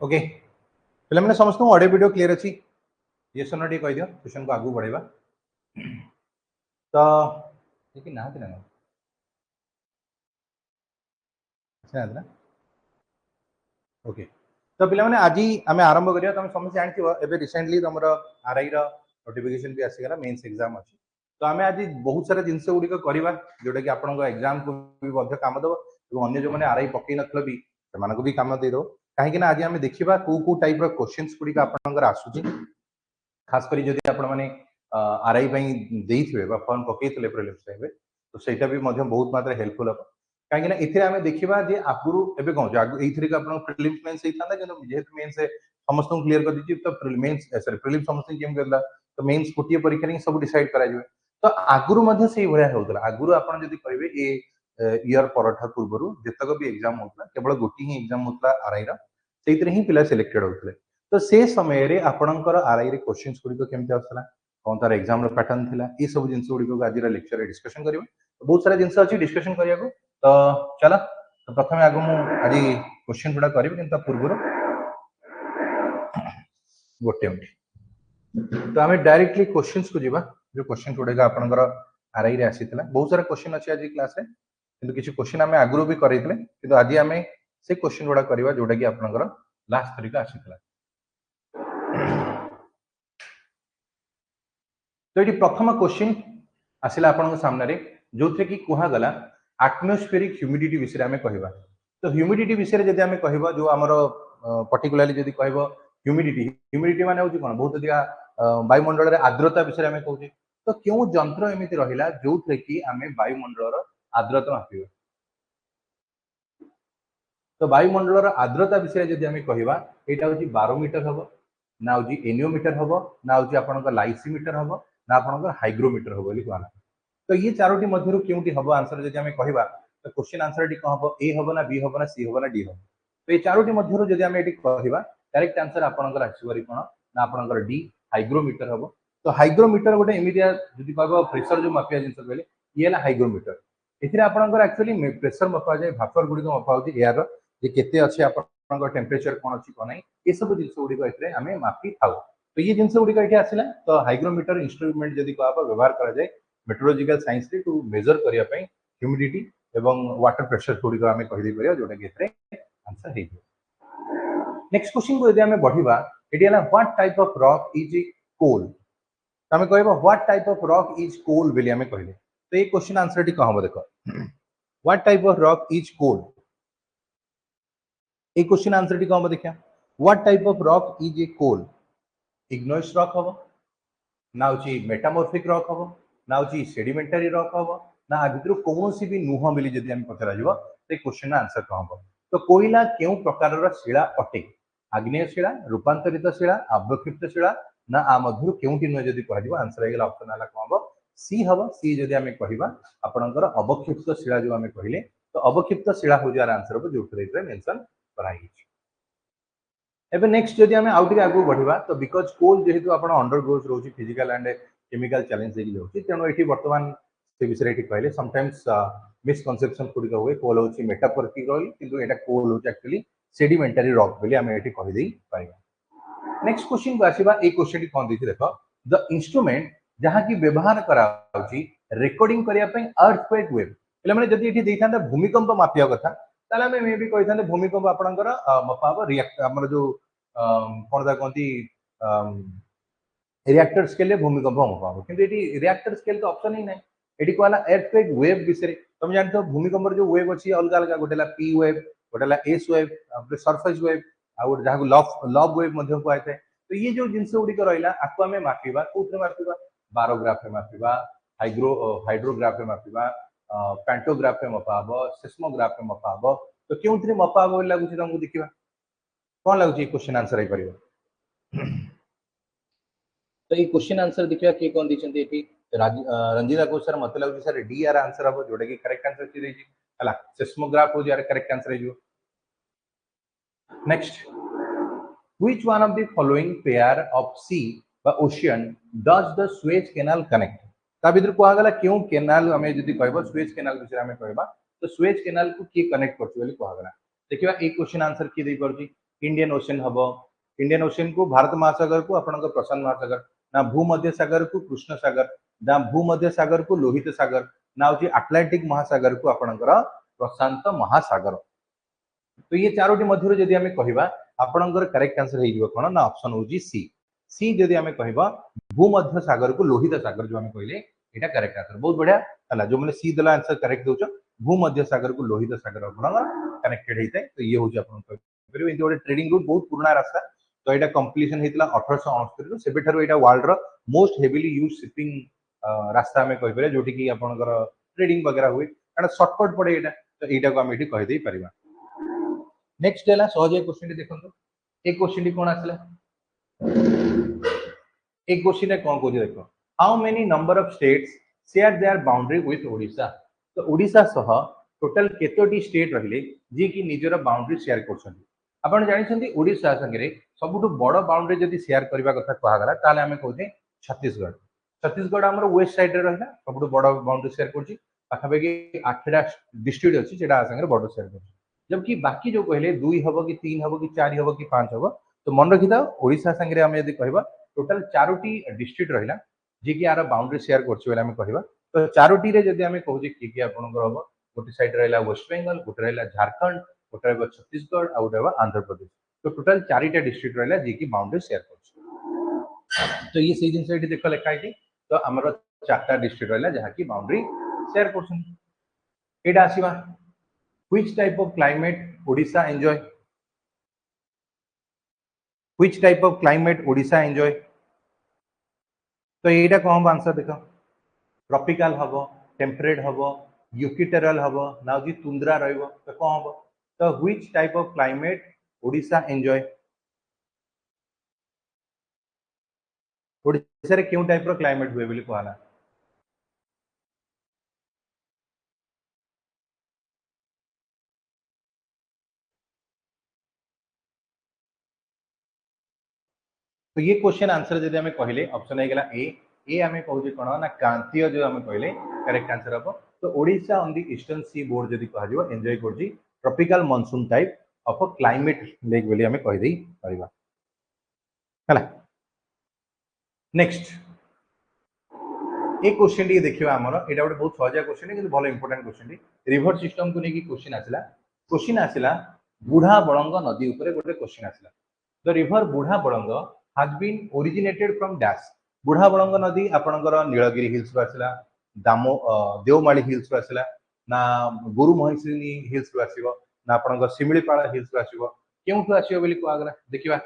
Okay पे मैंने समस्त ऑडियो वीडियो क्लियर अच्छी ये सुन टी कह दियो क्वेश्चन को आगू बढ़ेगा तो देखिए ना ना ओके तो पे मैंने आज आम आरंभ करिया तुम समस्त जानथिबो एबे रिसेंटली तुम आरआई रो नोटिफिकेशन भी आसीगला मेंस एग्जाम अच्छी तो आम आज बहुत सारा जिनस गुड़िक करवा जोटा कि आपन एग्जाम को भी काम दब और अन्य जो मैंने आरआई पकई नथिल भी से भी काम देदो कहीं आज आम देखा कौ टाइप क्वेश्चन गुड़िक आसूची खास करी जदि आपण माने आरआई देइथिबे बा फॉर्म पकईथिले प्रीलिम्स टाइम रे तो सेटा भी मध्य बहुत मात्रा हेल्पफुल हम कहीं एथिरे आमे देखिबा जे आगुरु एबे कोन जे एथिरे का आपण प्रीलिम्स मेंस हेइथांदा किंतु जेहेतु मेंस समस्त क्लियर कर दीजिए तो प्रीलिम्स सॉरी प्रीलिम्स समस्त केम करला तो मेंस गोटिए परीक्षा रे सब डिसाइड करा जिवे तो आगुरु मध्य सेही भलिया होतला आगुरु आपण जदि कहिबे ए ईयर परठा पूर्वरु जेतक भी एग्जाम होतला केवल गोटी ही एग्जाम होतला आरआई रा सेइतरे ही पिला सिलेक्टेड होतले तो से समय रे आपणकर आरआई रे क्वेश्चंस गुड़िक केमती आसला कौन तार एग्जाम रो पैटर्न थिला ये सब जिंस गुड़िक आज लेक्चर रे डिस्कशन करिवे बहुत सारा जिंस अछि डिस्कशन करिया को तो चला तो प्रथम आगो मु आज क्वेश्चन गुडा करिवे किंतु पूर्व गोटे मिनिट तो हमें डायरेक्टली क्वेश्चंस को जीवा जो क्वेश्चन गुडा आपणकर आरआई रे आसीतला बहुत सारा क्वेश्चन अछि आज क्लास रे किंतु किछि क्वेश्चन हमें आगरो भी करैतले किंतु आज हमें से क्वेश्चन गुडा करबा जोटा कि आपणकर लास्ट तारिख आसीतला तो ये प्रथम क्वेश्चन आसला आपण सामने जो थे कि कहगला एटमॉस्फेरिक ह्यूमिडिटी विषय में कहवा तो ह्यूमिडिटी विषय जब आम कह जो आमर पर्टिकुलाली जब कह ह्यूमिडिटी ह्यूमिडिटी माने होची कोन बहुत अधिक वायुमंडल रे आर्द्रता विषय आम कहूँ तो क्यों जंत्र एमती रहा जो थे कि आम वायुमंडल आर्द्रता मापिबा तो वायुमंडल आर्द्रता विषय जब आम कहवा यहाँ हूँ बारोमीटर हम ना हूँ एनियोमीटर हम ना हूँ आपंकर लाइसीमीटर हम ना आपंकर हाइग्रोमीटर हम बोली कहना तो ये चारोटी मध्य क्योंटी हम आंसर जब आम कहवा तो क्वेश्चन आंसर टी कौन हम ए हम ना बी हम ना सी हम ना डी हम तो ये चारोटी मध्य जब आम ये कहवा डायरेक्ट आंसर आपंकर आसबारी कौन ना आपंकर डी हाइग्रोमीटर हम तो हाइग्रोमीटर गोटे एमतिया जब कह प्रेसर जो मापिया जिन कहले ये हाइग्रोमीटर एथिरे आपंकर एक्चुअली प्रेसर मपा जाए भापर गुड़िक मपा हो एयर जे केते अच्छे आपन टेम्परेचर कौन अच्छी कौन नहीं ये सब जिन गुड़िक आम मापी था तो ये जिन गुड़िक ये आसला तो हाइग्रोमीटर इंस्ट्रूमेंट जब कह व्यवहार करा जाए मेट्रोलॉजिकल साइंस रे टू मेजर करिया पई ह्यूमिडिटी एवं वाटर प्रेशर गुड़िक आम कहि परिया जोटा कि एथरे आंसर हे नेक्स्ट क्वेश्चन को यदि आम बढ़िबा एटी हला what type of rock is coal तो आम कहबा what type of rock is coal बेली आम कहले तो ये क्वेश्चन आंसर टी कहबो देखो what type of rock is coal ए क्वेश्चन आंसर टी कौन देखिया what type of rock is a coal igneous rock हम ना हूँ मेटामॉर्फिक रॉक हम ना हूँ सेडिमेंटारी रॉक हम ना आ भितर कौन भी नुह बोली जब आम पचरा तो क्वेश्चन आंसर कौन हम तो कोयला क्यों प्रकार शिला अटे आग्नेय शिला रूपांतरित शिला अवक्षिप्त शिला ना आ मध्य क्योंटी नुह जब कह आंसर होगा ऑप्शन है कौन हम सी हम सी जब आम कहवा आपंकर अवक्षिप्त शिला जो आम कहले तो अवक्षिप्त शिला हूँ यार आंसर हम जो मेंशन एबे नेक्स्ट जदि आम आउ टिके आगु बढ़िबा तो बिकॉज कोल जेहेतु आपण अंडरगोज रोची फिजिकल एंड केमिकल चैलेंज देखि जाउची तेनो एठी वर्तमान से विषय एठी कहले समटाइम्स मिसकनसेप्शन गुडी हुए कोल होची मेटाफोरिक रॉयल किंतु एटा कोल होची एक्चुअली सेडिमेंटरी रॉक बोली आम एठी कहि देई पारिबा नेक्स्ट क्वेश्चन को आसीबा ए क्वेश्चन टी कोन देछि देखो द इंस्ट्रूमेंट जहां की व्यवहार करा होची रिकॉर्डिंग करिया पई अर्थक्वेक वेव એટલે মানে যদি এটি দেইথান্তা ভূমিকম্প মাপিয়া কথা তাহলে আমি মে বি কইথান্তে ভূমিকম্প आपणकर मपाब रिएक्ट हमर जो कोन दा कोंती रिएक्टर स्केल भूमिकंप मपाब किंतु एटी रिएक्टर स्केल तो ऑप्शन ही नहीं एटी कहला अर्थक्वेक वेव विषय तुम जानतो भूमिकंप जो वेव अछि अलग अलग गोटेला पी वेव गोटेला एस वेव अपने सरफेस वेव आ जहां लव वेव मध्य को आते तो ये जो जिंस गुडी को रहिला आको हमें मापिबा कोथरे मापिबा बारोग्राफ में मापिबा हाइड्रोग्राफ में मापिबा पैंटोग्राफ में मपाब सेस्मोग्राफ में मपाब तो क्यों थ्री मपाब लगुच तुमको देखा कौन लगुच क्वेश्चन आंसर हो तो ये क्वेश्चन आंसर देखा किए कौन देखते रंजीता को सर मत लगुच सर डी यार आंसर हम जोटा कि करेक्ट आंसर अच्छी है सेस्मोग्राफ हो यार करेक्ट आंसर है next which one of the following pair of sea बा ocean does the Suez canal connect ता भीतर कहगला क्यों केनाल आम जब कह सुएज केनाल विषय में कहवा तो सुएज केनाल को किए कनेक्ट कर कहगला देखिए एक क्वेश्चन आंसर किए पार्टी इंडियन ओशन हम इंडियन ओशन को भारत महासागर को आपण प्रशांत महासागर ना भूमध्य सागर को कृष्ण सागर ना भूमध्य सागर को लोहित सागर ना हूँ आटलांटिक महासागर को आपणकर प्रशांत महासागर। तो ये चारोटी मध्य जदि आम कह आपणकर करेक्ट आंसर हो कौन ना ऑप्शन हूँ सी सी जदि आम कह भूमध्य सागर को लोहित सागर जो आम कहले यहाँ करेक्ट आंसर बहुत बढ़िया है जो मैंने सी देला आंसर करेक्ट दौर भूमध्य सागर को लोहित सागर आप कनेक्टेड होता है तो ये हूँ आप गोटे ट्रेडिंग रूट बहुत पुराना रास्ता तो यहाँ कंप्लीशन होता 1869 से world most heavily use shipping रास्ता आम कहीपर जोटि की आपंकर ट्रेडिंग वगैरह हुए कारण सर्टकट पड़े यहाँ तो यहाँ को आम ये कहीदे पार। नेक्स्ट है सहज क्वेश्चन देखो एक क्वेश्चन कौन आसला एक क्वेश्चन कौन कह देख how many number of states share their boundary with Odisha तो ओडिशा सह टोटल केतोटी स्टेट रहिले जी की निजर बाउंड्री शेयर करछन्ती आपण जानिछन्ती ओडिशा संगे सबुठु बड़ बाउंड्री जदि शेयर करबा कथा कहगला ताले आमे कहते छत्तीसगढ़ छत्तीसगढ़ आमर वेस्ट साइड रे रहला सबुठु बड़ बाउंड्री शेयर करछि पाखापाखि 8टा डिस्ट्रिक्ट अछि जेटा संगे बॉर्डर शेयर करछि जबकि बाकी जो कहले 2 हबो कि 3 हबो कि 4 हबो कि 5 हबो तो मन रखि था ओडिशा संगे आमे यदि कहबा टोटल 4टी डिस्ट्रिक्ट रहिला जे कि यार बाउंड्री शेयर करछि बेला आमे कहबा तो 4टी रे जदि आमे कहू जे कि आपनकर हबो गोटे साइड रहला वेस्ट बेंगल गोटे रहला झारखंड गोटे रहबा छत्तीसगढ़ आ गोटे रहबा आंध्र प्रदेश तो टोटल 4टा डिस्ट्रिक्ट रहला जे कि बाउंड्री शेयर करछि तो ये से जिन से देख लिखा है तो हमर 4टा डिस्ट्रिक्ट रहला जहा की बाउंड्री शेयर करछन एटा आसीबा which type of climate Odisha enjoy which type of climate Odisha enjoy तो यहाँ कौन हम आंसर देख ट्रॉपिकल हम टेम्परेट हम यूकिटेरल हम ना तुंद्रा रही तो कौन हम तो which type of climate Odisha enjoy Odisha रे क्यों टाइप रो क्लाइमेट हुए बोली कहला तो ये क्वेश्चन आंसर जब आम कहले ऑप्शन होगा ए आम कहूँ कौन ना क्रांतीय जो आम कहले करेक्ट आंसर हम तो Odisha on the eastern seaboard जब कह एंजॉय कर tropical monsoon type of climate लेक बोली आम कहीदे पारिबा है नेक्स्ट एक क्वेश्चन टी देखिए आमर यहाँ गोटे बहुत सहजिया क्वेश्चन कि भल इंपोर्टाट क्वेश्चन रिभर सिस्टम को लेकिन क्वेश्चन आसला बुढ़ा बड़ंग नदी उपर गोटे क्वेश्चन आसला द रिभर बुढ़ा बड़ंग has been originated from dash बुढ़ा बड़ंग नदी आपणकर नीलगिरी हिल्स रू आसला दामो देवमाली हिल्स रू आसला ना गुरु महिषिनी हिल्स रू आसीबो ना आपणकर शिमिलीपाल हिल्स रू आसीबो केउठु आसीबो बोली कहगला देखिबा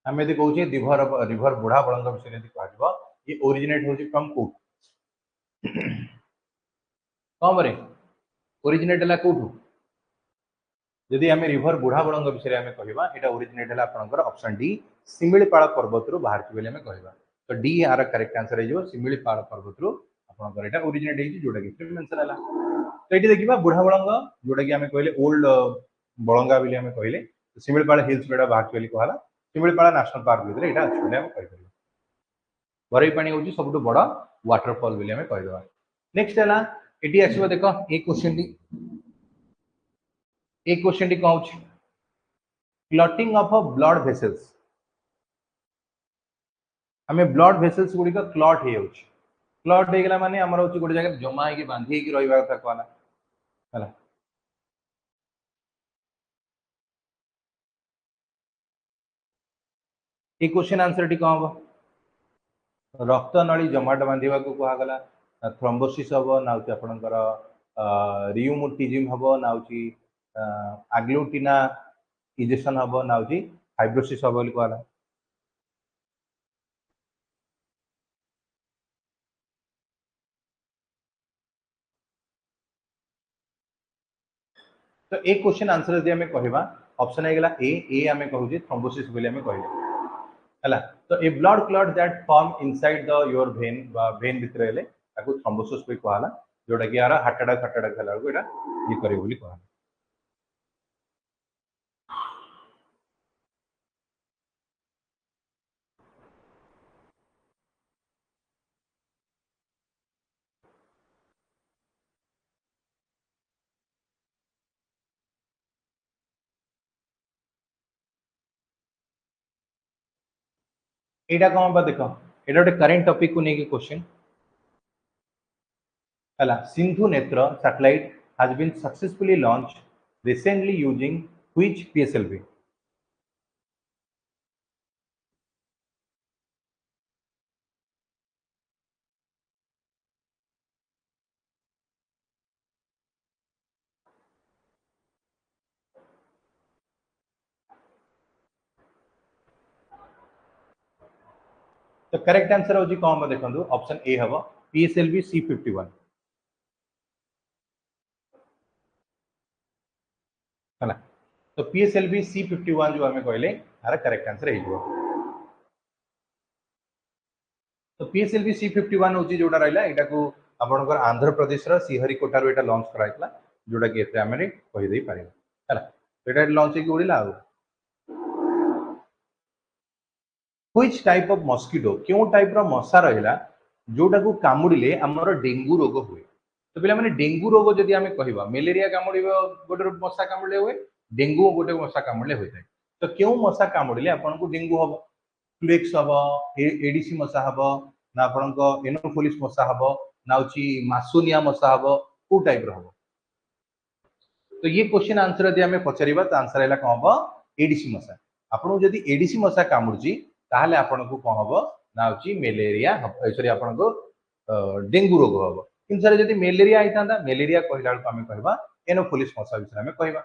आम यदि कहूँ रिभर रिभर बुढ़ा बड़ंग विषय यदि कह ये ओरिजिनेट होची फ्रॉम कोट कम रे ओरिजिनेट है कौटू जदि आम रिभर बुढ़ा बड़ंग विषय आम कहवा यहाँ ओरिजिनेट है आपंकर ऑप्शन डी शिमिलीपाल पर्वत बाहर बोली आम कहवा तो डी यार करेक्ट आंसर हो शिमिलीपाल पर्वत आपंकर यहाँ ओरिजिनेट जोटा कि मेंशन है तो ये देखा बुढ़ा बड़ंग जोटा कि आम कहले ओल्ड बड़ंगा बोली आम कहले शिमिलीपाल हिल्स जो बाहर बोली कहला शिमिलीपाल नेशनल पार्क भितर यहाँ अच्छे बोली आम कहीपर बरई पानी हूँ सब बड़ वाटरफॉल बोली आम कहीदे नेक्स्ट है ये आसो देख एक क्वेश्चन टी कौन क्लटिंग ऑफ ब्लड वेसल्स आम ब्लड वेसल्स गुड़िक क्लट हो क्लट होगा माने आमर हूँ गोटे जगह जमा हो बांधी रहा कथा कहला है ये क्वेश्चन आंसर टी कौन हम रक्त नली जमाट बांधा को कहगला थ्रोम्बोसिस हम ना आपणकर रियुमोटिज्म हम ना आग्लुटिना इजेक्शन हम ना फाइब्रोसिस हम बोली कहला तो एक क्वेश्चन आंसर यदि आम कहवा ऑप्शन होगा ए आम कहूँ थ्रोम्बोसिस बोली आम कहले है तो a blood clot that form inside the your vein vein भितर हेले ताको थ्रोम्बोसिस भी कहला जोटा कि यार हार्ट अटैक हला बेलू यहाँ ये करे बोली कहला एटा कौन बा देखो एटा गोटे करेंट टॉपिक को लेके क्वेश्चन हला सिंधु नेत्र satellite has been successfully launched recently using which PSLV? तो करेक्ट आंसर होजी कौन देखो ऑप्शन ए हम PSLV C51 है तो PSLV C51 जो हमें कहले यार करेक्ट आंसर हो तो PSLV C51 होची जोटा रहला एटा को आपनकर आंध्र प्रदेश रा श्रीहरिकोटा रो एटा लॉन्च कराइतला जोटा कि एते हमरे कहि देई पारिबा हला एटा लॉन्च की उड़िला आ व्हिच टाइप ऑफ मस्किटो क्यों टाइप रो मशा रहला जोटा को कामुडिले हमर डेंगू रोग हुए तो पिला माने डेंगू रोग जदि हमें कहबा मलेरिया कामुडिबो गोटे मशा कामुडिले हुए डेंगू गोटे मशा कामुडिले होय थाए तो क्यों मशा कामुडिले आपन को डेंगू हबो फ्लेक्स हबो एडीसी मशा हबो ना आपन को एनोफिलिस मशा हबो ना होची मासोनिया मशा हबो को टाइप रो हबो तो ये क्वेश्चन आंसर यदि हमें पचारिबा तो आंसर हैला कोन हबो एडीसी मशा आपन जदि एडीसी मशा कामुडजी ताहले आपन को कोन हबो ना होची मलेरिया हबो सॉरी आपन को डेंगू रोग हबो किंतु सर यदि मलेरिया आइतांदा मलेरिया कहला को हमें कहबा एनोफिलिस मशा विषय हमें कहबा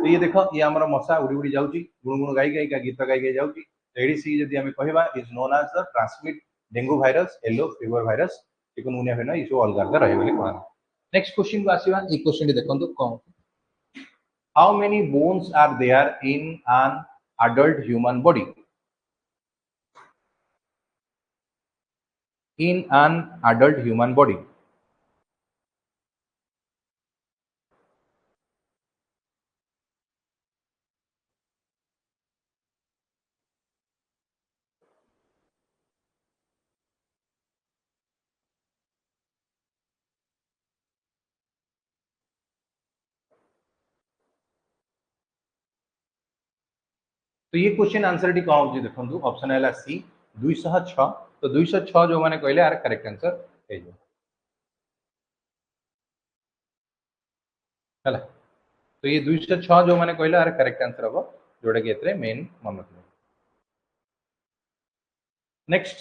तो ये देखो ये हमर मशा उड़ी उड़ी जाउची गुणगुण गाई गाई का गीत गाई गाई जाउची एडीसी यदि हमें कहबा is known as the transmit dengue virus yellow fever virus chikungunya फेना इशू ऑल अलग अलग रहे बोली कहना नेक्स्ट क्वेश्चन को आसीबा ई क्वेश्चन देखंतु कोन how many bones are there in an adult human body in an adult human body तो ये क्वेश्चन आंसर टी कौन होची देखंतु ऑप्शन हैला सी 206 तो 206 जो माने कहले यार करेक्ट आंसर हे जो हला तो ये 206 जो माने कहले यार करेक्ट आंसर हबो जोडा कि एतरे मेन मन रखिबो नेक्स्ट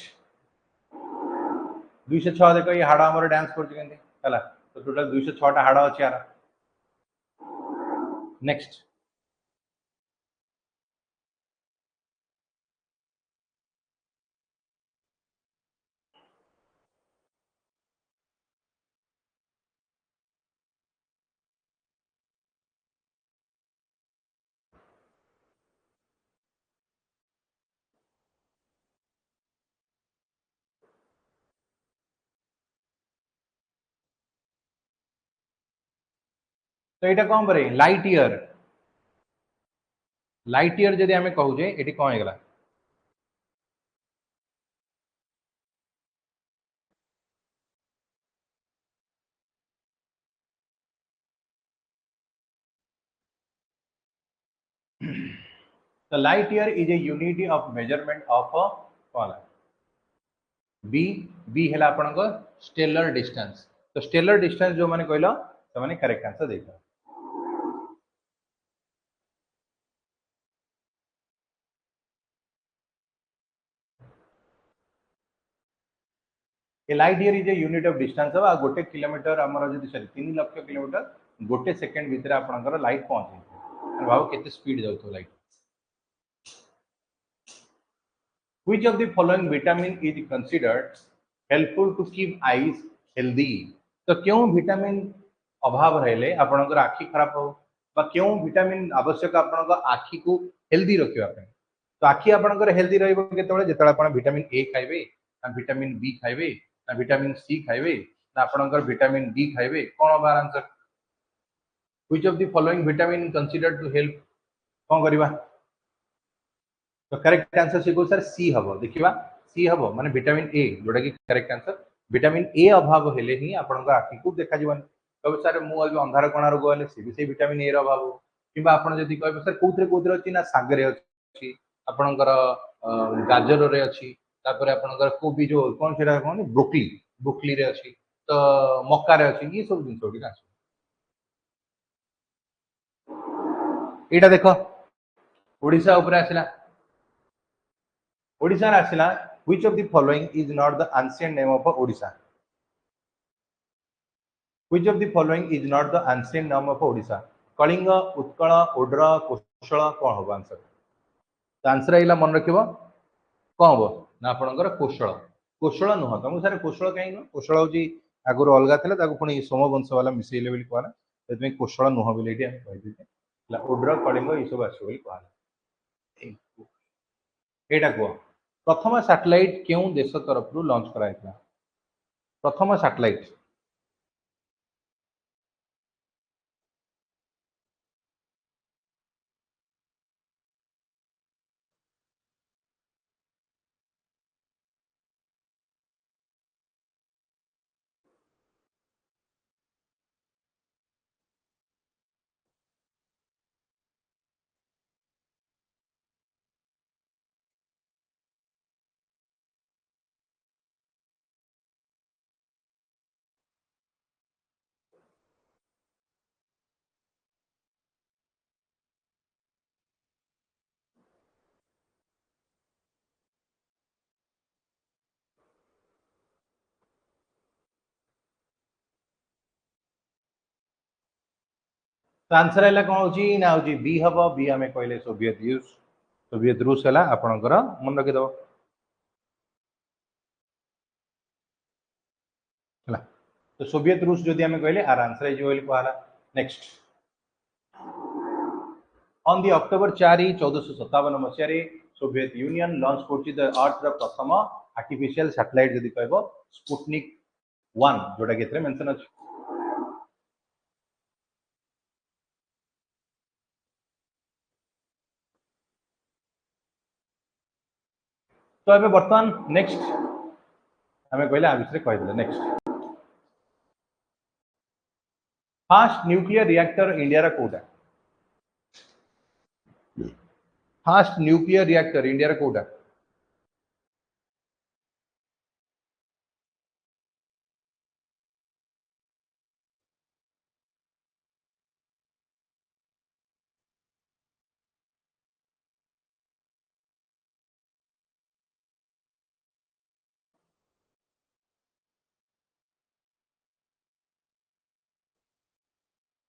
206 देखो ये हाड़ा हमर डांस करछ केंदी हला तो टोटल 206 टा हाड़ा अछि यार नेक्स्ट तो एटा कोन बरे लाइट ईयर जदि हमें कहू जे एटी कोन हेगला The light year is a unit of measurement of a कौन बी बी है आपन स्टेलर डिस्टेंस तो स्टेलर डिस्टेंस जो मैंने कहल तो मैंने करेक्ट आंसर देखा a light year is a unit of distance अब गोटे किलोमीटर आमर जब सॉरी 3 लाख किलोमीटर गोटे सेकेंड भितर आपनकर लाइट पहुंचे भाव केते स्पीड जाउथो light Which of the following vitamin is considered helpful to keep eyes healthy? तो क्यों विटामिन अभाव रहले आपनकर आखि खराब हो बा क्यों विटामिन आवश्यक आपनकर आखि को हेल्दी रखियो आपन तो आखि आपनकर हेल्दी रहइबो केतबेले जेतबेले आपण विटामिन ए खाइबे ना विटामिन बी खाइबे ना विटामिन सी खाइबे ना आपनकर विटामिन डी खाइबे कोन बार answer Which of the following vitamin considered to help कोन करबा तो करेक्ट आंसर से सर सी हबो देखिबा सी हबो माने विटामिन ए जोटा कि करेक्ट आंसर विटामिन ए अभाव हेले ही आपन आखि को देखा जीवन कब सर मु अभी अंधार कोणा रोग हेले से भी से विटामिन ए रो अभाव किबा आपन जदी कहबे सर कोथरे कोथरे अछि ना सागरे अछि आपनकर गाजर रे अच्छी तापर आपनकर कोबी जो कोन सेटा कोन ब्रोकली ब्रोकली रे अच्छी तो मक्का रे अच्छी ये सब जिंस गुडा एटा देखो ओडिशा ऊपर आसिला ओडिशा रे आसिला which of the following is not the ancient name of Odisha which of the following is not the ancient name of Odisha Kalinga Utkal Odra Kosal कोन हो आंसर तो आंसर आइला मन रखिबो कौन हम ना आपणकर कोशल कोशल नुह तुमको सारे कोशल कहीं नुह कोशल हूँ आगुरी अलग था पुणी सोमवंश वाला मिसेले बोली कहला से कोशल नुह बोली कहीदे ओड्र कलिंग ये सब आसो कहला एटा कह प्रथम सैटेलाइट क्यों देश तरफ लॉन्च कराइला प्रथम सैटेलाइट तो आंसर है कौन हो ना हूँ बी हम बी आम कहले सोवियत रूस है आपणकर मन रखिदेव तो सोवियत रूस जदि आम कहले आर आंसर कहला next on the October 4 1457 Masih Soviet union launch कर अर्थ प्रथम आर्टिफिशियल सैटेलाइट जदि कह स्पुटनिक 1 जोटा कि मेंशन अछि तो अबे बर्तमान नेक्स्ट आम कहले आ विषय कहीदे next fast nuclear reactor India कोटा फास्ट न्यूक्लियर रिएक्टर इंडिया कोटा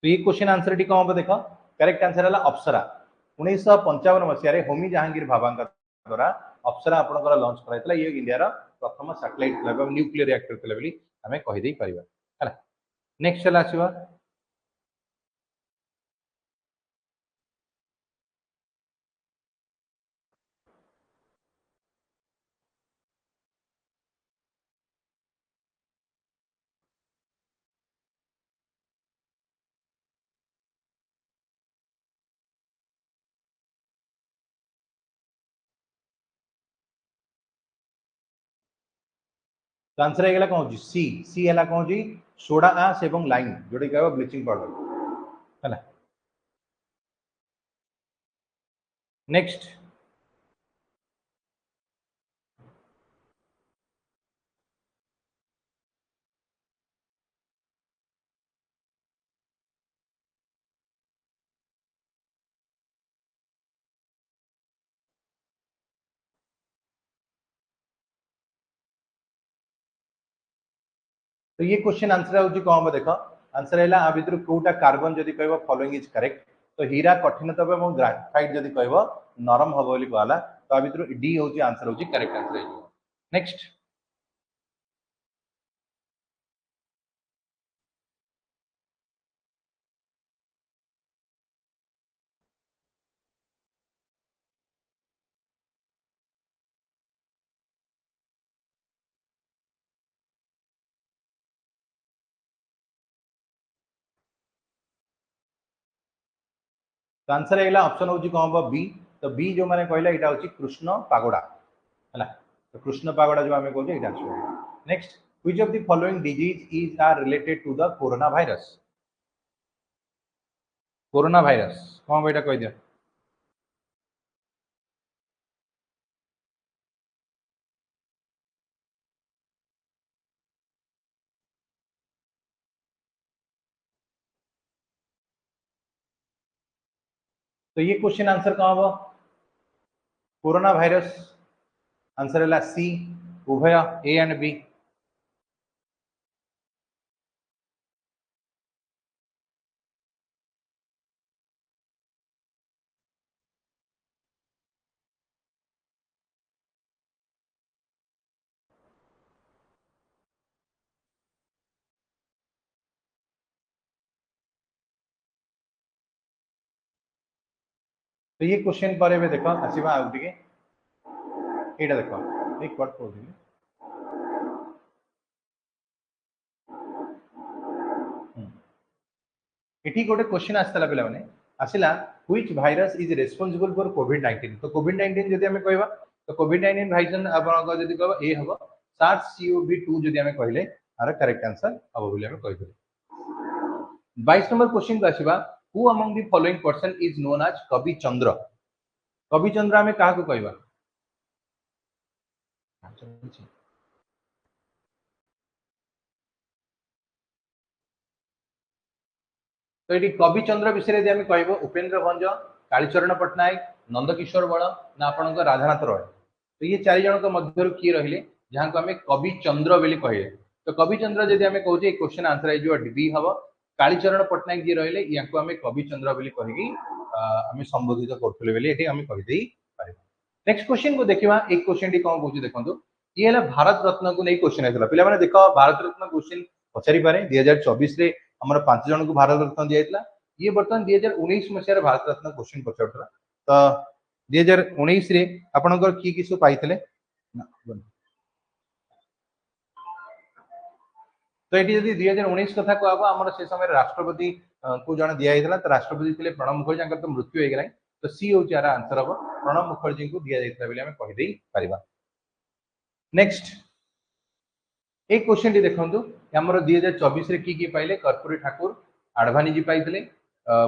तो ये क्वेश्चन आंसर टी कौन हम देख करेक्ट आंसर है अप्सरा 1955 मसीह होमी जहांगीर भाभा द्वारा अप्सरा आपंकर लॉन्च कराइला ये इंडिया प्रथम सैटेलाइट न्यूक्लियर रिएक्टर बोली आम कहीदे पारा नेक्स्ट है आसवा तो आंसर है कौन हो सी सी है कौन हो सोडा आस एवं लाइन जोटा कह ब्लीचिंग पाउडर है नेक्स्ट तो ये क्वेश्चन आंसर हो कौन हम देख आंसर है आ भर कौटा कार्बन जदि कह फॉलोइंग इज करेक्ट तो हीरा कठिन तब और ग्राफाइट जदि कह नरम हम बोली कहला तो आ भर डी हूँ आंसर हूँ करेक्ट आंसर नेक्स्ट तो आंसर है ऑप्शन हूँ कौन हम बी तो बी जो मैंने कहला यहाँ हूँ कृष्ण पागोड़ा है तो कृष्ण पागोड़ा जो आम कहे यहाँ next which of the following disease is are related to the corona virus कौन हम यहाँ कह दिया तो ये क्वेश्चन आंसर कौन हम? कोरोना भाइरस आंसर है सी उभय ए एंड बी। तो ये क्वेश्चन पर एबे देखो आसीबा आउ टिके एटा देखो एक वर्ड को दिले एठी गोटे क्वेश्चन आस्तला पिला माने आसिला which virus is responsible for COVID 19। तो कोविड 19 जदि हमें कहबा तो कोविड 19 भाइजन आपण को जदि कहबा ए हबो सार्स CoV-2 जदि हमें कहले आर करेक्ट आंसर हबो बोली हमें कहबे। 22 नंबर क्वेश्चन को आसीबा who among the following person is known as Kabi Chandra. कवि चंद्र हमें काहा को कहबा? तो ये कवि चंद्र विषय यदि आम कह उपेन्द्र भंज कालीचरण पट्टनायक नंदकिशोर बल ना आपण राधानाथ रॉय। तो ये चार जन मध्य किए रहिले जहाँ को आम कवि चंद्र बोली कहे। तो कवि चंद्र जदि आम कहे क्वेश्चन आंसर हो बी हम। कालीचरण पट्टनायक जी रहिले या आम कवि चंद्र बोली कहीकि आम संबोधित करें। नेक्स्ट क्वेश्चन को देखा एक क्वेश्चन टी कौन कौन देखो ये है भारत रत्न को नहीं क्वेश्चन आसाला पे देख भारत रत्न क्वेश्चन पचारि पारे 2024 रे हमर 5 जन को भारत रत्न दिया जाता। ये बर्तमान 2019 मसीह भारत रत्न क्वेश्चन पचार तो 2019 रे आपनकर की किसु पाइथिले तो ये जब 2019 कथा कहब आम से समय राष्ट्रपति को जन दिया तो राष्ट्रपति थे प्रणब मुखर्जी तो मृत्यु हो गला तो सी हूँ यार आंसर हम प्रणब मुखर्जी को दि जाता कहीदे पार। नेक्स्ट एक क्वेश्चन टी देखो आमर 2024 की किए पाइले कर्पूरी ठाकुर आडवाणी जी पाइले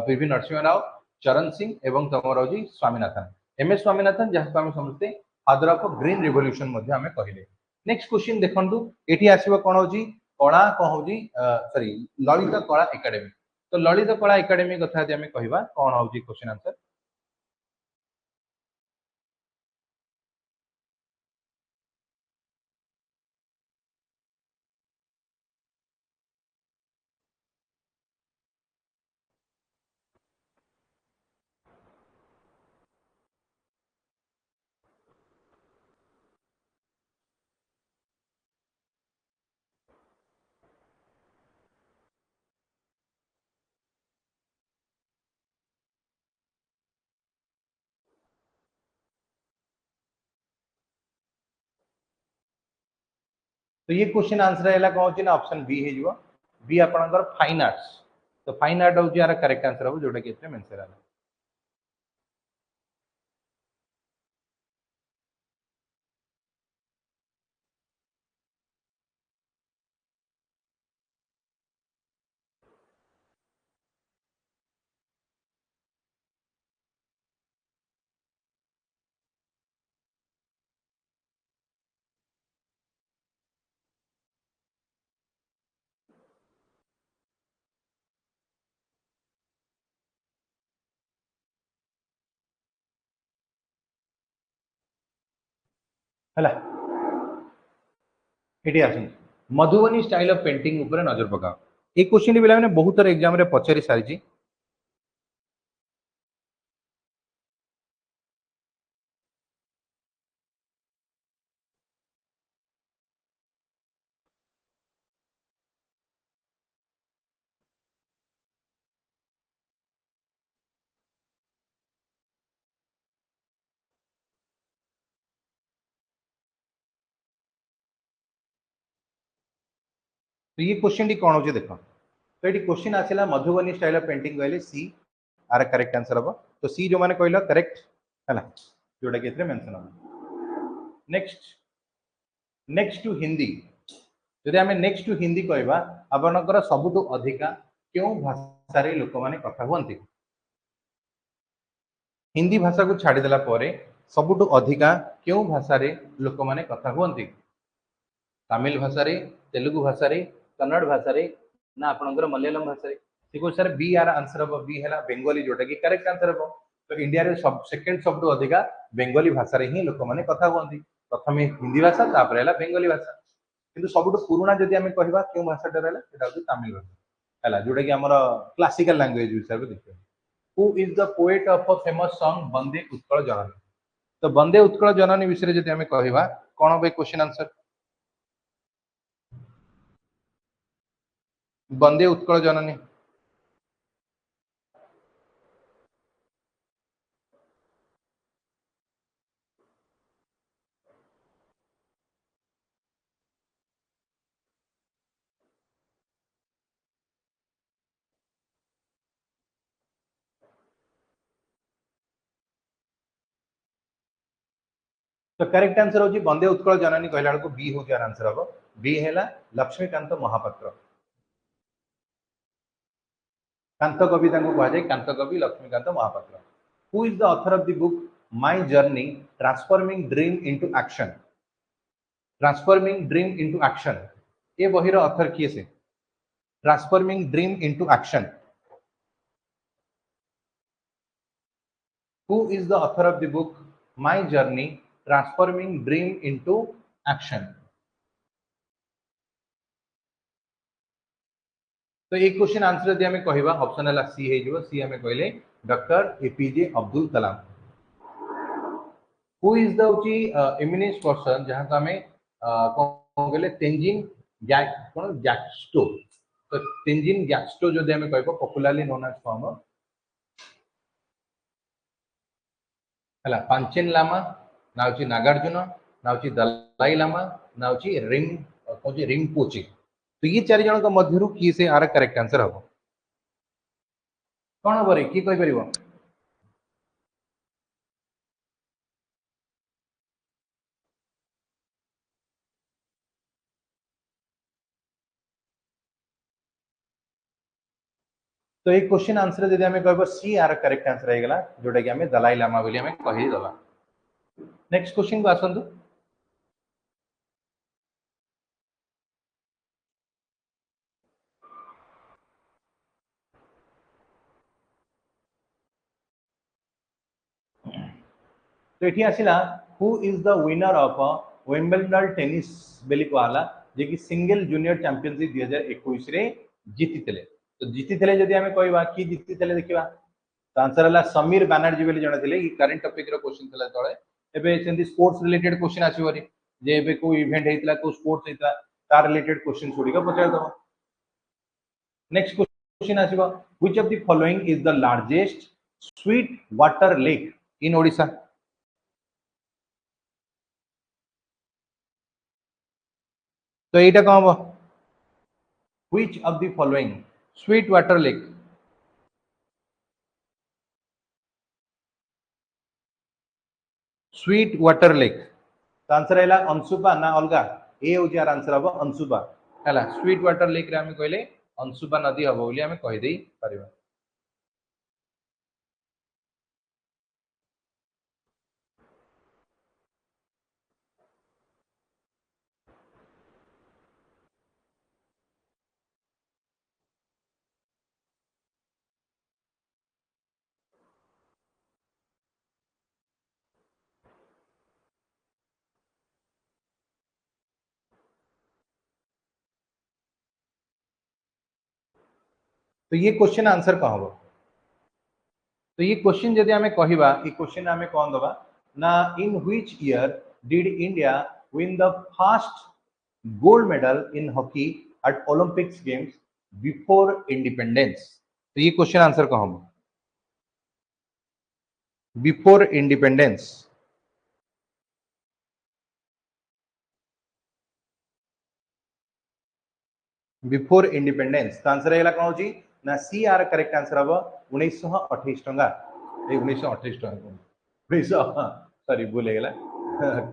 पीवी नरसिंह राव चरण सिंह एवं तमर हूँ स्वामीनाथन MS स्वामीनाथन जहाँ आम समस्ते फादर ऑफ ग्रीन रिवोल्यूशन कहले। नेक्स्ट क्वेश्चन देखो ये आसो कौन हो कला कौन हो सॉरी ललित कला एकेडमी। तो ललित कला एकेडमी कथा कहवा कौन हो क्वेश्चन आंसर? तो ये क्वेश्चन आंसर है कौन हो ऑप्शन बी हो बी आपंकर फाइन आर्ट्स। तो फाइन आर्ट हूँ यार करेक्ट आंसर हम जोटा कि मेंशन है। ये आस मधुबनी स्टाइल ऑफ पेंटिंग ऊपर नजर पकाओ। एक क्वेश्चन भी मैंने बहुत थर एग्जाम रे पचारि सारी। तो ये क्वेश्चन टी कौन हो देखो तो ये क्वेश्चन आसला मधुबनी स्टाइल ऑफ पेंटिंग कहले सी आर करेक्ट आंसर हम। तो सी जो मैंने कहल करेक्ट है जोटा कि मेंशन हम। नेक्स्ट नेक्स्ट टू हिंदी जदि आम नेक्स्ट टू हिंदी कहवा आपनकर सबुठु अधिका क्यों भाषा रे लोक माने कथा हुअन्ति? हिंदी भाषा को छाड़देला सबुठु अधिका क्यों भाषा रे लोक माने कथा हुअन्ति? तमिल भाषा रे तेलुगु भाषा रे कन्नड़ भाषा रे ना आपनकर मलयालम भाषा रे? देखो सर बी आर आंसर हम बी है बेंगली जोटा कि करेक्ट आंसर हम। तो इंडिया रे सब सेकंड सबटू अधिका बेंगली भाषा रे ही लोक माने कथा कहंती प्रथम हिंदी भाषा तापर हैला बेंगली भाषा किंतु सबटू पुराना जदि हमें कहबा क्यों भाषाटा रहला सेटा होची तमिल भाषा हैला जोटा कि हमर क्लासिकल लैंग्वेज हिसाब रे देखियो who is the poet of a famous song Vande Utkal Janani तो वंदे उत्कल जननी विषय जदि हमें कहबा कोन बे क्वेश्चन आंसर वंदे उत्कल जननी तो करेक्ट आंसर होची वंदे उत्कल जननी कहला को बी हो यार आंसर हो बी हैला लक्ष्मीकांत महापात्र कांत कवि कहा जाए Kanta Kabi Laxmikanta Mahapatra who is the author of the book my journey transforming dream into action transforming dream into action ये बहिर ऑथर किए से transforming dream into action who is the author of the book my journey transforming dream into action तो एक question answer जब हमें कहबा option है सी है जो सी हमें कहले doctor APJ Abdul Kalam who is the eminence person जहां को हमें कोन कहले तेंजिन गैक्स्टो तो तेंजिन गैक्स्टो जो हमें कहबो पॉपुलरली नोन एज फॉर्म हला पांचेन लामा ना होची नागार्जुन ना होची दलाई लामा ना होची रिंपोचे तो ये चार जन मध्य किए से आर करेक्ट आंसर हम कौन हम किए कहीपर तो एक क्वेश्चन आंसर जब हमें कह सी आर करेक्ट आंसर होगा जोटा कि हमें दलाई लामा बोली हमें कहीदेला नेक्स्ट क्वेश्चन को आसतु तो ये आसला who is the winner of Wimbledon tennis बेली कहला जे कि सिंगल जूनियर चैंपियनशिप 2021 रे जीति तो जीति जदि हमें कहबा कि जीति देखा तो आंसर है समीर बानर्जी बोली जड़े थे करेन्ट टॉपिक रो क्वेश्चन थला तळे एबे सेंती स्पोर्ट्स रिलेटेड क्वेश्चन आसीबरी जे एबे को इवेंट हेतला को स्पोर्ट्स हेतला तार रिलेटेड क्वेश्चन छोड़ी का पचार दबो नेक्स्ट क्वेश्चन आसीबा which of the following is the largest sweet water lake in Odisha तो एटा कौन हम which of the following sweet water lake sweet water lake तो आंसर है अंशुपा ना अलगा ए हो यार आंसर हम अंशुपा है स्वीट वाटर लेक रे हमें कहले अंशुपा नदी हम बोली हमें कहि देई परिबा तो ये क्वेश्चन आंसर कह हम तो ये क्वेश्चन जदि हमें कहबा ये क्वेश्चन हमें कौन दबा ना in which year did India win the first gold medal in hockey eight Olympics games before independence तो ये क्वेश्चन आंसर कह हम बिफोर इंडिपेंडेंस बिफोर इंडिपेंडेंस तो आंसर है कौन होची ना सी आर करेक्ट आंसर हम 1928 टंका ए 1928 टंका 1900 सॉरी भूल गला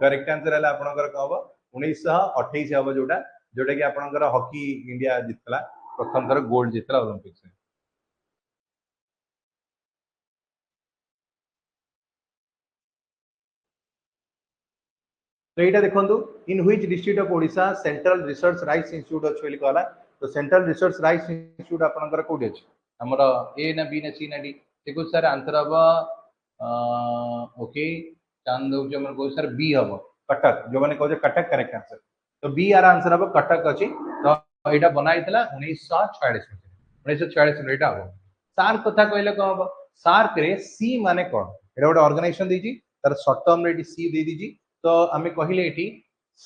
करेक्ट आंसर है आपनकर कौन हम 1928 हम जोटा जोटा कि आपनकर हॉकी इंडिया जितला प्रथम थर गोल्ड जितला ओलंपिक्स में तो यहाँ देखो in which district of Odisha central research rice institute अच्छे बोली कहला तो सेंट्रल रिसर्च राइस इंस्टीट्यूट आपनकर कोठी अछि हमर ए ना बी ना सी ना डी देखो सर आंसर हम ओके चांद दौर हमर को सर बी हम कटक जो माने कहजे कटक करेक्ट आंसर तो बी आर आंसर हम कटक अछि तो एटा बनाइतला 1946 में 1946 में एटा हो सार्क कथा कहले को हम सार्क रे सी माने कोन एटा गोटे ऑर्गेनाइजेशन देजी तार शॉर्ट टर्म रे सी दे दीजी तो आमे कहिले एठी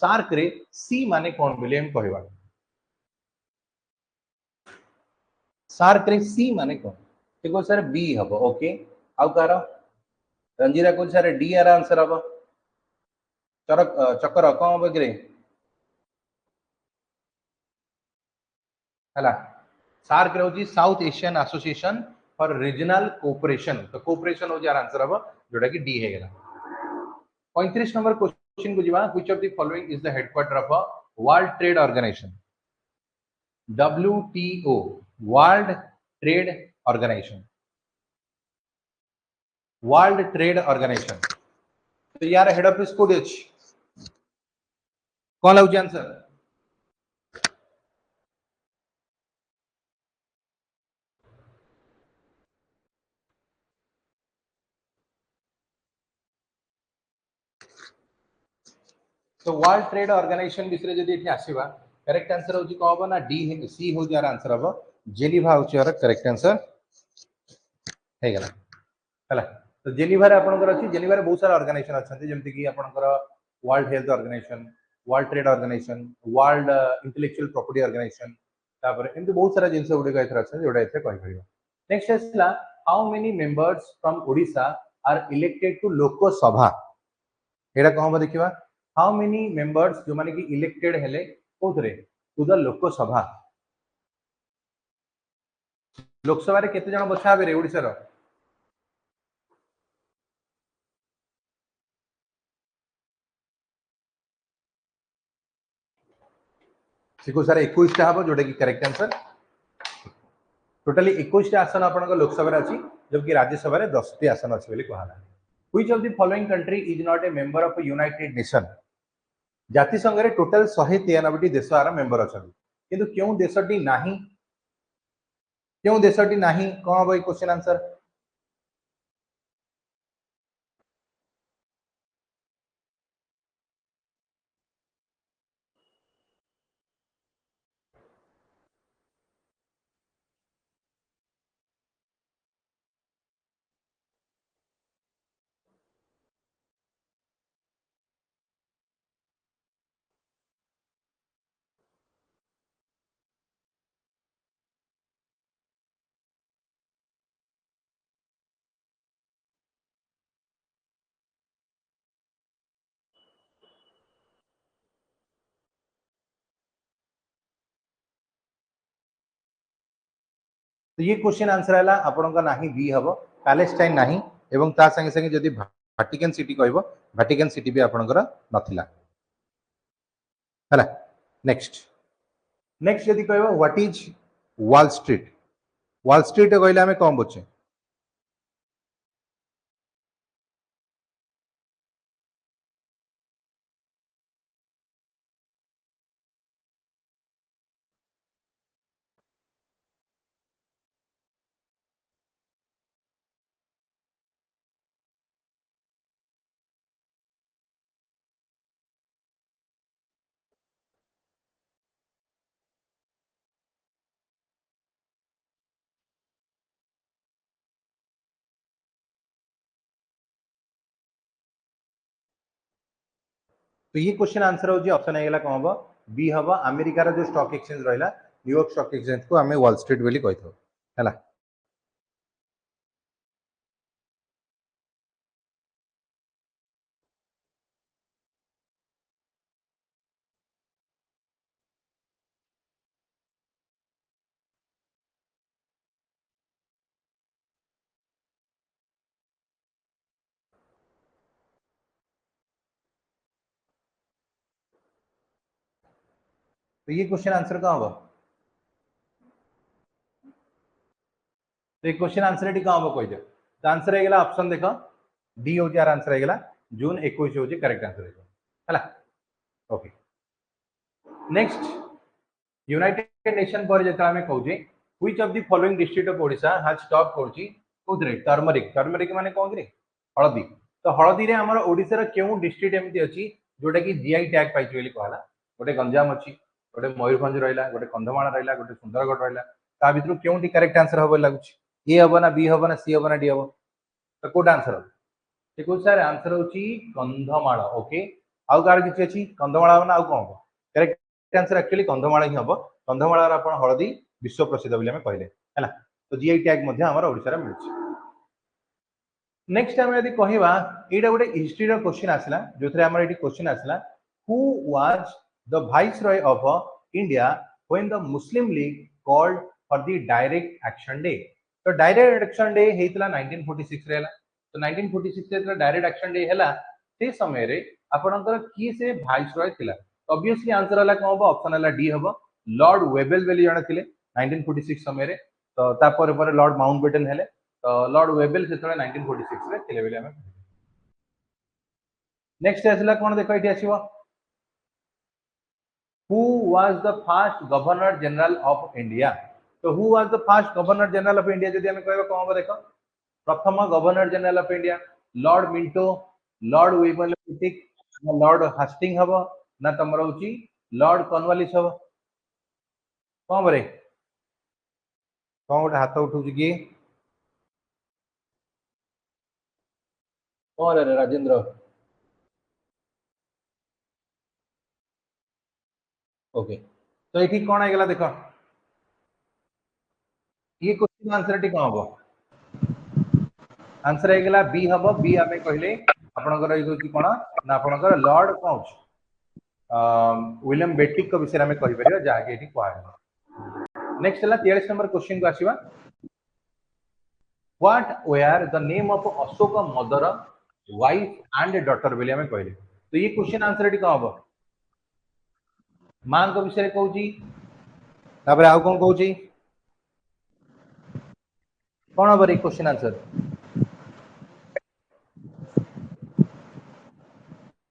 सार्क रे सी माने कोन बोले हम कहबा सार्क रे सी माने कोन देखो सर बी हबो ओके आउ कार रंजीरा को सर डी आर आंसर हबो चरक चक्कर कौन बगरे हला सार्क रहउची South Asian Association for Regional Cooperation तो कोऑपरेशन हो जार आंसर हबो जोटा कि डी हे गेला 35 नंबर क्वेश्चन को जीवा which of the following is the headquarter of a world trade organisation WTO world trade organisation world trade organisation तो यार हेड ऑफिस कोड अछि कौन लाउची आंसर तो वर्ल्ड ट्रेड ऑर्गेनाइजेशन विषय जदि एठी आसीबा करेक्ट आंसर होची को हबो ना डी सी हो जार आंसर हबो जेनीवा होची यार करेक्ट आंसर हे गेला हला तो जेनीवा रे आपनकर अछि जेनीवा रे बहुत सारा ऑर्गेनाइजेशन अछंती जेमति कि आपनकर world health organisation world trade organisation world intellectual property organisation तापर एमति बहुत सारा जिंस गुडी का एथरा अछि जोडा एथे कहि परिबा नेक्स्ट आसला how many members from Odisha are elected to Lok Sabha एडा कहबो देखिबा हाउ मेनी मेंबर्स जो माने कि इलेक्टेड हेले कोथरे टू द लोकसभा लोकसभा रे केते जण बछा हेबे रे ओडिसा रो सिको सारे 21 टा हबो जोटा कि करेक्ट आंसर टोटली 21 टा आसन आपनका लोकसभा रे अछि जबकि राज्यसभा रे 10 टी आसन अछि बोली कहला which of the following country is not a member of United nation जाति संघ रे टोटल 193 टी देश आर मेंबर अछन किंतु क्यों देशटी नाही क्यों देशटी नाही कोन भाई क्वेश्चन आंसर तो ये क्वेश्चन आंसर है आपन नाही बी हम पैलेस्टाइन नाही एवं ता संगे संगे जदि वाटिकन सिटी कहबो वाटिकन सिटी भी आपनकर नथिला हला नेक्स्ट नेक्स्ट जदि कहबो व्हाट इज वॉल स्ट्रीट कहले हमें कौन बुझे तो ये क्वेश्चन आंसर हो ऑप्शन आइगला कौन हम बी हम अमेरिकार जो स्टॉक एक्सचेंज रहा न्यूयॉर्क स्टॉक एक्सचेंज को आम वॉल स्ट्रीट बोली कही है तो ये क्वेश्चन आंसर कौन हम तो ये क्वेश्चन आंसर ये कौन हम कही तो आंसर है ऑप्शन देख डी हो यार आंसर है जून 21 हो करेक्ट आंसर है ओके नेक्स्ट यूनाइटेड नेशन पर जेता हमें कहूजे which of the following district of Odisha has top करची कोथरे टर्मरिक टर्मरिक माने कोन रे हलदी तो हलदी रे हमर ओडिसा रे केउ डिस्ट्रिक्ट एमती अछि जोटा कि जीआई टैग पाइछि बोली कहला गोटे गंजाम अछि गोटे मयूरभंज रहला गोटे कंधमाल रहला गोटे सुंदरगढ़ रहला ता भितरु केउटी करेक्ट आंसर हबो लागुछि ए हबो ना बी हबो ना सी हबो ना डी हबो तो कोड आंसर देखो सर आंसर होची कंधमाल ओके आउ कार किछि अछि कंधमाल ना आउ कोन करेक्ट आंसर एक्चुअली कंधमाल ही हबो कंधमाल रा आपण हळदी विश्व प्रसिद्ध बोली हमें कहले हैला तो जीआई टैग मध्ये हमर ओडिसा रे मिलछि नेक्स्ट टाइम यदि कहवा एटा गोटे हिस्ट्री रो क्वेश्चन आसला जोथरे हमर एटी क्वेश्चन आसला who was the viceroy of India when the Muslim league called for the direct action day तो डायरेक्ट एक्शन डे हेतला 1946 रे हला तो 1946 रे डायरेक्ट एक्शन डे हला से समय रे आपनकर की से वाइसरॉय थिला ऑब्वियसली आंसर हला कोन हो ऑप्शन हला डी हबो लॉर्ड वेबल बेली जण थिले 1946 समय रे तो तापर पर लॉर्ड माउंटबेटन हेले तो लॉर्ड वेबल से 1946 रे थिले बेली हमें नेक्स्ट आसला कोन देखो इति आसीबो who was the first governor general of India तो who was the first governor general of India जदि हमें कहबा कोन हो देखो प्रथम governor general of India Lord Minto Lord Wavell ना लॉर्ड हास्टिंग हबो ना तमर होची लॉर्ड कॉर्नवालिस हबो कोन बरे कोन गोटे हाथ उठौ कि कोन रे राजेंद्र ओके तो ये कौन आईगला देख ये क्वेश्चन आंसर टी कौन हम आंसर आईगला बी हम बी आम कहले आपणकर ये कौन ना आपणकर लॉर्ड कौन विलियम बेटिक को विषय में कहि परिबा जहा के कह नेक्स्ट है 43 नंबर क्वेश्चन को आसीबा what were the name of Ashok mother wife and daughter बोली हमें कहले तो ये क्वेश्चन आंसर टी कौन हम मां को विषय कहूची तापर आउ कौन कहूची कौन हम रे क्वेश्चन आंसर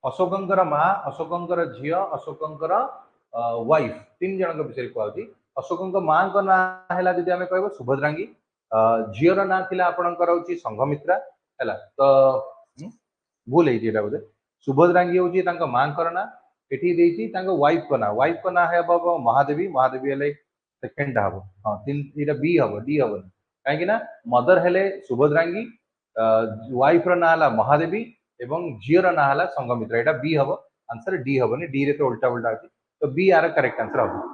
अशोकंकर मां अशोकंकर झियो अशोकंकर वाइफ तीन जन विषय कहूची अशोकंक मां को ना हैला जदि हमें कहबो सुभद्रांगी झियोर ना थिला आपणकर होची संघमित्रा हैला तो भूल है जेटा बोले सुभद्रांगी होची तांका मां करना एठी देची तांका वाइफ को ना है बाबा महादेवी महादेवी हेले सेकंड हबो हां तीन एटा बी हबो डी हबो काहे कि ना मदर हेले सुभद्रांगी वाइफ रो ना हला महादेवी एवं झियोर ना हला संघमित्रा एटा बी हबो आंसर डी हबोनी डी रे तो उल्टा उल्टा अछि तो बी आर करेक्ट आंसर हबो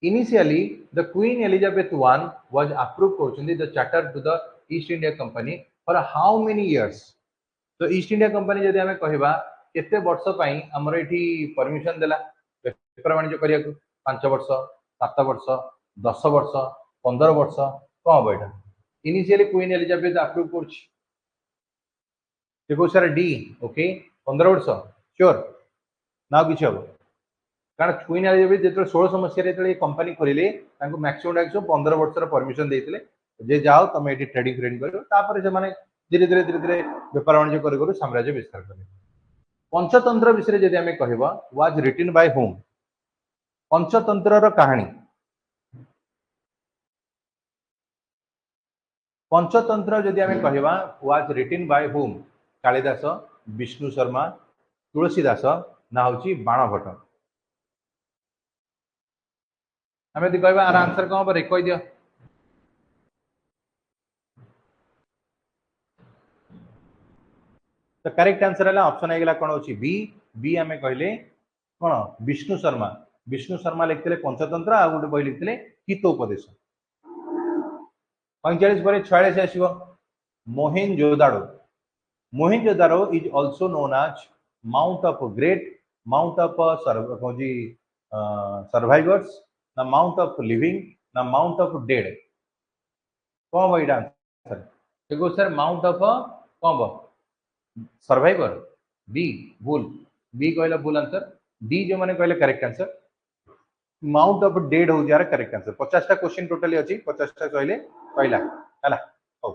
Initially, the Queen Elizabeth I was approved fortunately the charter to the East India Company for how many years? तो ईस्ट इंडिया कंपनी जदि हमें कहबा केते वर्ष पई हमर एठी परमिशन देला व्यापार वाणिज्य करिया 5 वर्ष 7 वर्ष 10 वर्ष 15 वर्ष कोन हो एटा इनिशियली क्वीन एलिजाबेथ अप्रूव करछि देखो सर डी ओके 15 वर्ष श्योर ना किछ हो कारण क्वीन एलिजाबेथ जेतो 16 मसिया रे कंपनी खोलिले तांको मैक्सिमम टैक्स 15 वर्ष परमिशन देइतिले जे जाओ तमे एठी ट्रेडिंग फ्रेंड करियो तापर जे माने धीरे धीरे व्यापार वाणिज्य करू साम्राज्य विस्तार करें पंचतंत्र विषय जदि हमें कहबा was written by whom Panchatantra कहानी पंचतंत्र जदि हमें कहबा was written by whom Kalidas Vishnu Sharma Tulsidas ना होची बाणभट्ट हमें यदि कहबा आर आंसर कौन पर कह दियो तो करेक्ट आंसर है ऑप्शन आइगला कौन होची बी बी हमें कहले कौन विष्णु शर्मा लिखते पंचतंत्र आ गोटे बही लिखते हितोपदेश 45 पर 46 आसीबो Mohenjodaro is also known as mound of great mound of survivors ना माउंट ऑफ लिविंग ना माउंट ऑफ डेड कौन भाई आंसर देखो सर माउंट ऑफ कौन सर्वाइवर बी भूल बी कहला भूल आंसर डी जो माने कहले correct answer mound of dead हो जारा करेक्ट आंसर 50 टा क्वेश्चन टोटली अछि 50 टा कहले कहला हला हो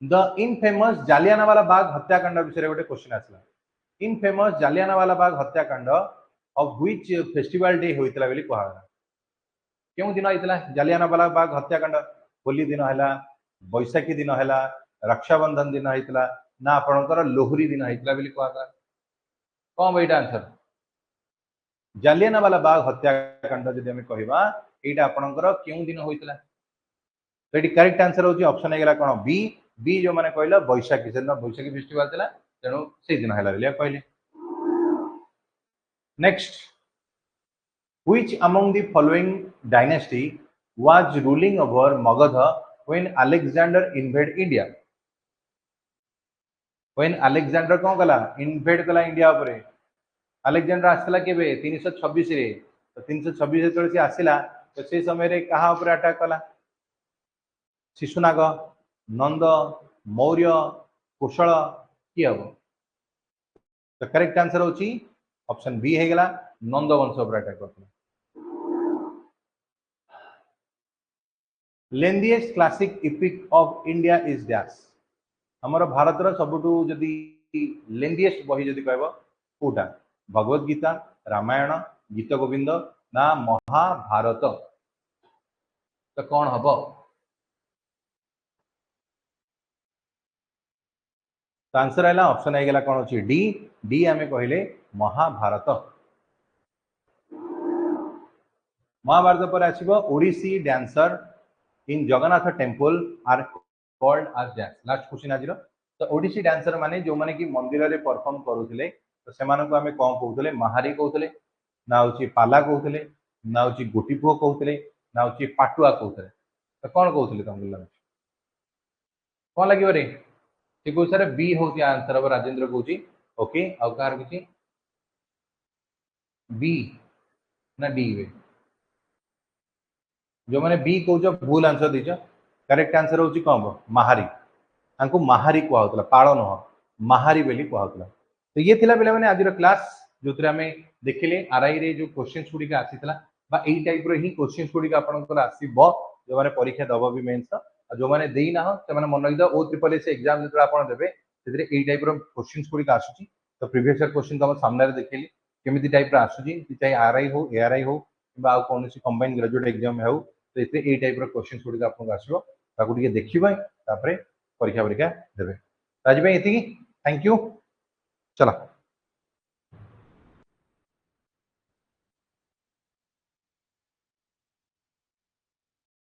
द इनफेमस जालियानवाला बाग हत्याकांड विषय गोटे क्वेश्चन आसला इनफेमस जालियानवाला बाग हत्याकांड ऑफ व्हिच फेस्टिवल डे होइतला बेली कहला केउ दिन आइतला जालियानवाला बाग हत्याकांड होली दिन हला बैशाखी दिन है, रक्षाबंधन दिन होता ना आपणकर लोहरी दिन होता बोली कहला कौन भाई आंसर जालियानवाला बाग हत्याकांड जदि आम कहवा यहाँ आपणकर क्यों दिन होता तो ये करेक्ट आंसर होची ऑप्शन है कौन बी बी जो मैंने कहला बैशाखी से बैशाखी फेस्टिवल था तेणु से दिन है बोलिए कहले next which among the following dynasty was ruling over Magadha when Alexander invaded India when Alexander कौन कला इनवेड कला इंडिया उपरे अलेक्जेंडर आसला केबे 326 रे तो 326 जेतले से आसिला तो से समय रे कहा ऊपर अटैक कला शिशुनाग नंद मौर्य कुशल की हम तो करेक्ट आंसर होची ऑप्शन बी है गला नंद वंश ऊपर अटैक करथला lengthiest classic epic of India is dash हमर भारत रो सबटू जदी लेंथीएस्ट बही जदी कहबो कोटा भगवत गीता रामायण गीत गोविंद ना महाभारत तो कौन हम तो आंसर है ऑप्शन है कौन अच्छी डी डी आम कहले महाभारत महाभारत पर आसो Odissi dancer in Jagannath temple are called as dance last question आज तो ओडिसी डांसर माने जो माने कि मंदिर रे परफॉर्म करूथिले तो सेमानन को आमे कोन कहउथिले महारी कहउथिले ना होची पाला कहउथिले ना होची गोटीपुओ कहउथिले ना होची पाटुआ कहउथिले तो कोन कहउथिले तुम लगे कोन लागियो रे ठीक हो सर बी होती आंसर अब राजेंद्र कहउची ओके आउ कार किछि बी ना डी वे जो मैंने बी कौच भूल आंसर दीच करेक्ट आंसर होची कौन महारी हमको महारी कहला पाल नुह महारी बोली कहला तो ये थिला पे आज क्लास जो आम देखिले आरआई रे जो क्वेश्चन गुड़िक आसीला यही टाइप री क्वेश्चन गुड़िक आपंकर आसो जो मैंने परीक्षा दब भी मेन्स जो मैंने देना से मन रखिद ओ ट्रिपल एस एग्जाम जो आप देवे से टाइप क्वेश्चन गुड़िक आसूँ तो प्रीवियस इयर क्वेश्चन तुम सामने देखिली केमी टाइप आसूँ चाहे आरआई हो एआरआई हो कि कौन कंबाइंड ग्रेजुएट एग्जाम हो तो ये टाइप क्वेश्चन गुड़िक आपको आसो देखिए परीक्षा परीक्षा देवे आज ये थैंक यू चला।